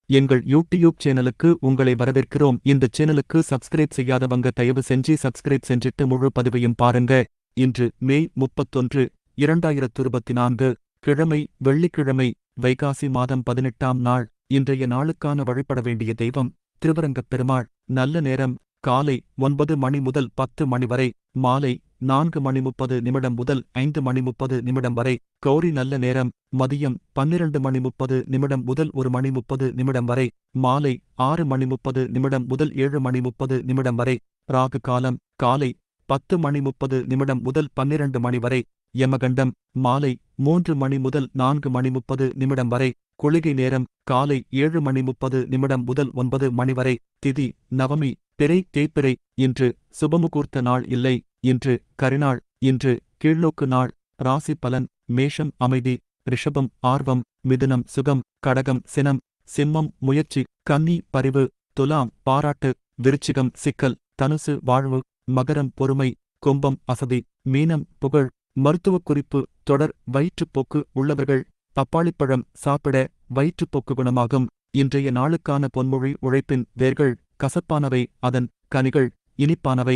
எங்கள் யூடியூப் சேனலுக்கு உங்களை வரவேற்கிறோம். இந்த சேனலுக்கு சப்ஸ்கிரைப் செய்யாதவங்க தயவு செஞ்சு சப்ஸ்கிரைப் செஞ்சிட்டு முழு பதிவையும் பாருங்க. இன்று மே 31, 2024 கிழமை வெள்ளிக்கிழமை, வைகாசி மாதம் 18ஆம் நாள். இன்றைய நாளுக்கான வழிபட வேண்டிய தெய்வம் திருவரங்கப் பெருமாள். நல்ல நேரம் காலை 9 மணி முதல் 10 மணி வரை, மாலை 4 மணி 30 நிமிடம் முதல் 5 மணி 30 நிமிடம் வரை. கௌரி நல்ல நேரம் மதியம் 12 மணி 30 நிமிடம் முதல் 1 மணி 30 நிமிடம் வரை, மாலை 6 மணி 30 நிமிடம் முதல் 7 மணி 30 நிமிடம் வரை. ராகு காலம் காலை 10 மணி 30 நிமிடம் முதல் 12 மணி வரை. யமகண்டம் மாலை 3 மணி முதல் 4 மணி 30 நிமிடம் வரை. குளிகை நேரம் காலை 7 மணி 30 நிமிடம் முதல் 9 மணி வரை. திதி நவமி பிறை தேய்பிறை. இன்று சுபமுகூர்த்த நாள் இல்லை. இன்று கரிநாள். இன்று கீழ்நோக்கு நாள். ராசி பலன்: மேஷம் அமைதி, ரிஷபம் ஆர்வம், மிதுனம் சுகம், கடகம் சினம், சிம்மம் முயற்சி, கன்னி பரிவு, துலாம் பாராட்டு, விருச்சிகம் சிக்கல், தனுசு வாழ்வு, மகரம் பொறுமை, கும்பம் அசதி, மீனம் புகழ். மருத்துவக் குறிப்பு: தொடர் வயிற்றுப்போக்கு உள்ளவர்கள் பப்பாளிப்பழம் சாப்பிட வயிற்றுப்போக்கு குணமாகும். இன்றைய நாளுக்கான பொன்மொழி: உழைப்பின் வேர்கள் கசப்பானவை, அதன் கனிகள் இனிப்பானவை.